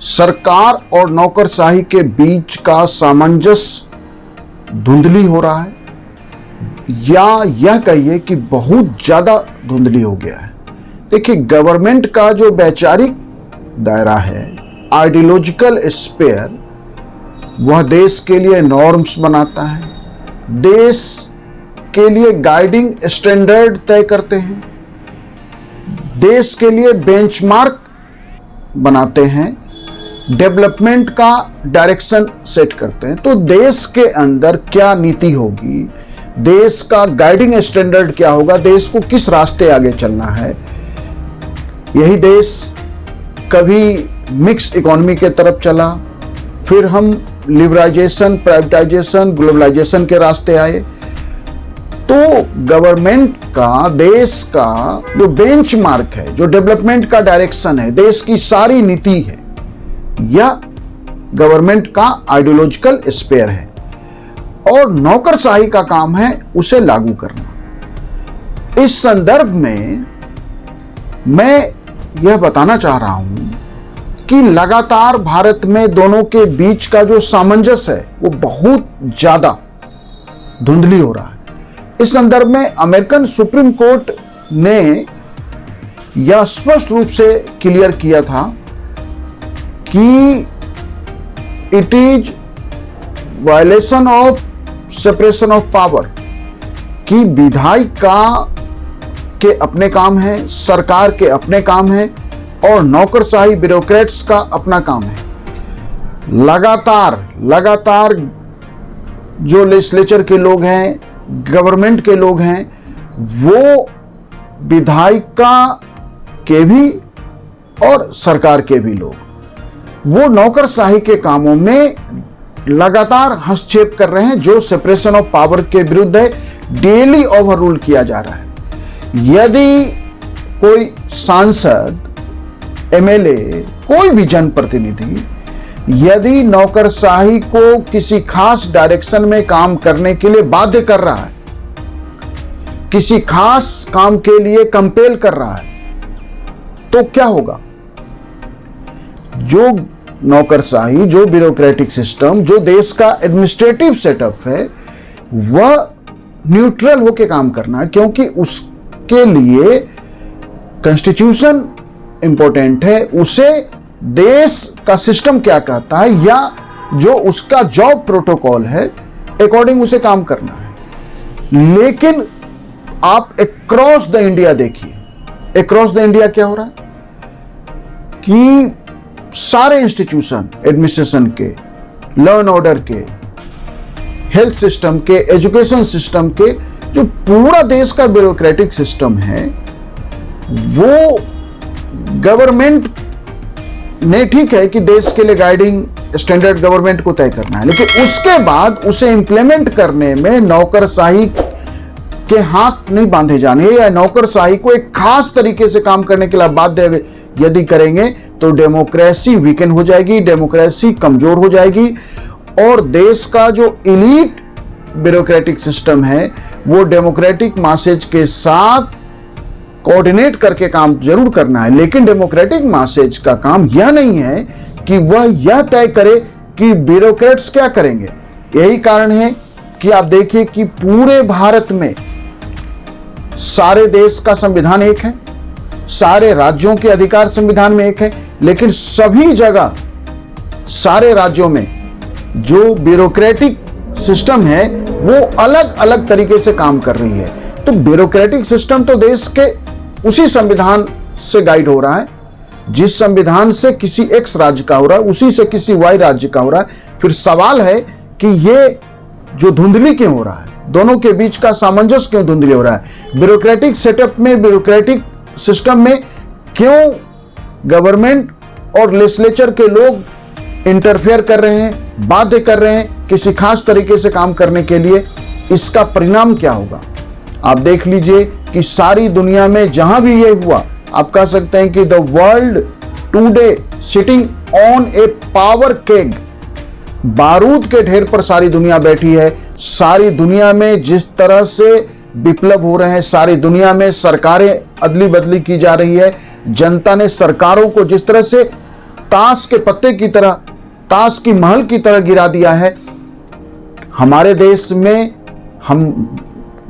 सरकार और नौकरशाही के बीच का सामंजस्य धुंधली हो रहा है, या यह कहिए कि बहुत ज्यादा धुंधली हो गया है। देखिए, गवर्नमेंट का जो वैचारिक दायरा है, आइडियोलॉजिकल स्फीयर, वह देश के लिए नॉर्म्स बनाता है, देश के लिए गाइडिंग स्टैंडर्ड तय करते हैं, देश के लिए बेंचमार्क बनाते हैं, डेवलपमेंट का डायरेक्शन सेट करते हैं। तो देश के अंदर क्या नीति होगी, देश का गाइडिंग स्टैंडर्ड क्या होगा, देश को किस रास्ते आगे चलना है, यही देश कभी मिक्स इकोनॉमी के तरफ चला, फिर हम लिबरलाइजेशन, प्राइवेटाइजेशन, ग्लोबलाइजेशन के रास्ते आए। तो गवर्नमेंट का, देश का जो बेंचमार्क है, जो डेवलपमेंट का डायरेक्शन है, देश की सारी नीति है, यह गवर्नमेंट का आइडियोलॉजिकल स्फीयर है और नौकरशाही का काम है उसे लागू करना। इस संदर्भ में मैं यह बताना चाह रहा हूं कि लगातार भारत में दोनों के बीच का जो सामंजस्य है वो बहुत ज्यादा धुंधली हो रहा है। इस संदर्भ में अमेरिकन सुप्रीम कोर्ट ने यह स्पष्ट रूप से क्लियर किया था कि it is violation of separation of power, कि विधायिका के अपने काम है, सरकार के अपने काम है और नौकरशाही ब्यूरोक्रेट्स का अपना काम है। लगातार जो लेजिस्लेचर के लोग हैं, गवर्नमेंट के लोग हैं, वो विधायिका के भी और सरकार के भी लोग, वो नौकरशाही के कामों में लगातार हस्तक्षेप कर रहे हैं, जो सेपरेशन ऑफ पावर के विरुद्ध है, डेली ओवर रूल किया जा रहा है। यदि कोई सांसद, एमएलए, कोई भी जनप्रतिनिधि यदि नौकरशाही को किसी खास डायरेक्शन में काम करने के लिए बाध्य कर रहा है, किसी खास काम के लिए कंपेल कर रहा है, तो क्या होगा? जो नौकरशाही, जो ब्यूरोक्रेटिक सिस्टम, जो देश का एडमिनिस्ट्रेटिव सेटअप है, वह न्यूट्रल होकर काम करना है, क्योंकि उसके लिए कॉन्स्टिट्यूशन इंपॉर्टेंट है, उसे देश का सिस्टम क्या कहता है या जो उसका जॉब प्रोटोकॉल है, अकॉर्डिंग उसे काम करना है। लेकिन आप अक्रॉस द इंडिया देखिए, अक्रॉस द इंडिया क्या हो रहा है कि सारे इंस्टीट्यूशन, एडमिनिस्ट्रेशन के, लॉ एंड ऑर्डर के, हेल्थ सिस्टम के, एजुकेशन सिस्टम के, जो पूरा देश का ब्यूरोक्रेटिक सिस्टम है, वो गवर्नमेंट ने, ठीक है कि देश के लिए गाइडिंग स्टैंडर्ड गवर्नमेंट को तय करना है, लेकिन उसके बाद उसे इंप्लीमेंट करने में नौकरशाही के हाथ नहीं बांधे जाने, या नौकरशाही को एक खास तरीके से काम करने के लिए बाध्य यदि करेंगे तो डेमोक्रेसी वीकन हो जाएगी, डेमोक्रेसी कमजोर हो जाएगी और देश का जो इलीट ब्यूरोक्रेटिक सिस्टम है वो डेमोक्रेटिक मासेज के साथ कोऑर्डिनेट करके काम जरूर करना है, लेकिन डेमोक्रेटिक मासेज का काम यह नहीं है कि वह यह तय करे कि ब्यूरोक्रेट्स क्या करेंगे। यही कारण है कि आप देखिए कि पूरे भारत में सारे देश का संविधान एक है, सारे राज्यों के अधिकार संविधान में एक है, लेकिन सभी जगह सारे राज्यों में जो ब्यूरोक्रेटिक सिस्टम है वो अलग अलग तरीके से काम कर रही है। तो ब्यूरोक्रेटिक सिस्टम तो देश के उसी संविधान से गाइड हो रहा है, जिस संविधान से किसी एक्स राज्य का हो रहा है उसी से किसी वाई राज्य का हो रहा है। फिर सवाल है कि ये जो धुंधली क्यों हो रहा है, दोनों के बीच का सामंजस्य क्यों धुंधली हो रहा है? ब्यूरोक्रेटिक सेटअप में, ब्यूरोक्रेटिक सिस्टम में क्यों गवर्नमेंट और लेजिस्लेचर के लोग इंटरफेयर कर रहे हैं, बाध्य कर रहे हैं किसी खास तरीके से काम करने के लिए? इसका परिणाम क्या होगा? आप देख लीजिए कि सारी दुनिया में जहां भी ये हुआ, आप कह सकते हैं कि the world today sitting on A power keg, बारूद के ढेर पर सारी दुनिया बैठी है। सारी दुनिया में जिस तरह से विप्लव हो रहे हैं, सारी दुनिया में सरकारें अदली बदली की जा रही है, जनता ने सरकारों को जिस तरह से ताश के पत्ते की तरह, ताश की महल की तरह गिरा दिया है। हमारे देश में हम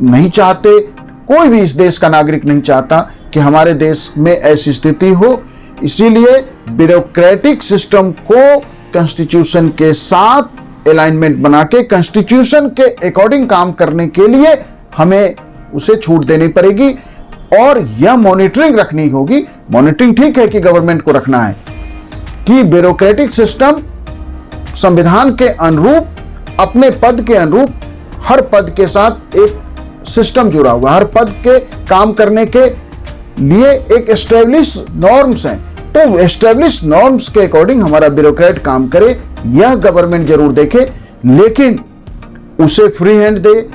नहीं चाहते, कोई भी इस देश का नागरिक नहीं चाहता कि हमारे देश में ऐसी स्थिति हो। इसीलिए ब्यूरोक्रेटिक सिस्टम को कॉन्स्टिट्यूशन के साथ अलाइनमेंट बना के कॉन्स्टिट्यूशन के अकॉर्डिंग काम करने के लिए हमें उसे छूट देनी पड़ेगी और यह मॉनिटरिंग रखनी होगी। मॉनिटरिंग ठीक है कि गवर्नमेंट को रखना है कि ब्यूरोक्रेटिक सिस्टम संविधान के अनुरूप, अपने पद के अनुरूप, हर पद के साथ एक सिस्टम जुड़ा हुआ, हर पद के काम करने के लिए एक एस्टेब्लिश नॉर्म्स हैं। तो एस्टेब्लिश नॉर्म्स के अकॉर्डिंग हमारा ब्यूरोक्रेट काम करे, यह गवर्नमेंट जरूर देखे, लेकिन उसे फ्री हैंड दे,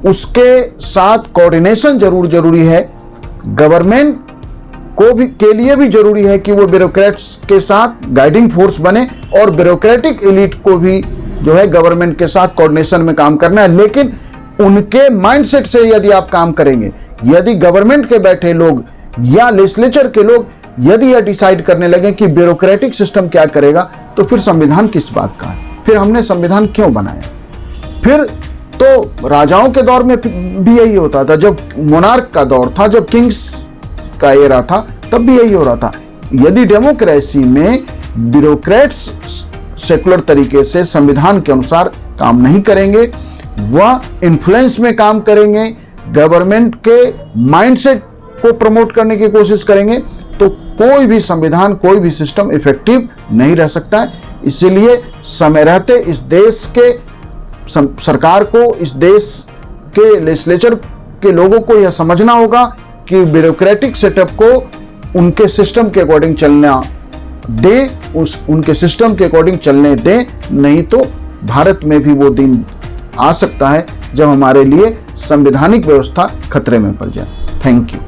उसके साथ कोऑर्डिनेशन जरूरी है। गवर्नमेंट को भी के लिए भी जरूरी है कि वो ब्यूरोक्रेट्स के साथ गाइडिंग फोर्स बने और ब्यूरोक्रेटिक एलिट को भी जो है गवर्नमेंट के साथ कोऑर्डिनेशन में काम करना है। लेकिन उनके माइंडसेट से यदि आप काम करेंगे, यदि गवर्नमेंट के बैठे लोग या लेजिस्लेचर के लोग यदि यह डिसाइड करने लगे कि ब्यूरोक्रेटिक सिस्टम क्या करेगा, तो फिर संविधान किस बात का है? फिर हमने संविधान क्यों बनाया? फिर तो राजाओं के दौर में भी यही होता था, जब मोनार्क का दौर था, जब किंग्स का एरा था, तब भी यही हो रहा था। यदि डेमोक्रेसी में ब्यूरोक्रेट्स सेकुलर तरीके से संविधान के अनुसार काम नहीं करेंगे, वह इन्फ्लुएंस में काम करेंगे, गवर्नमेंट के माइंडसेट को प्रमोट करने की कोशिश करेंगे, तो कोई भी संविधान, कोई भी सिस्टम इफेक्टिव नहीं रह सकता है। इसीलिए समय रहते इस देश के सरकार को, इस देश के लेजिस्लेचर के लोगों को यह समझना होगा कि ब्यूरोक्रेटिक सेटअप को उनके सिस्टम के अकॉर्डिंग चलना दें, उनके सिस्टम के अकॉर्डिंग चलने दें, नहीं तो भारत में भी वो दिन आ सकता है जब हमारे लिए संवैधानिक व्यवस्था खतरे में पड़ जाए। Thank you.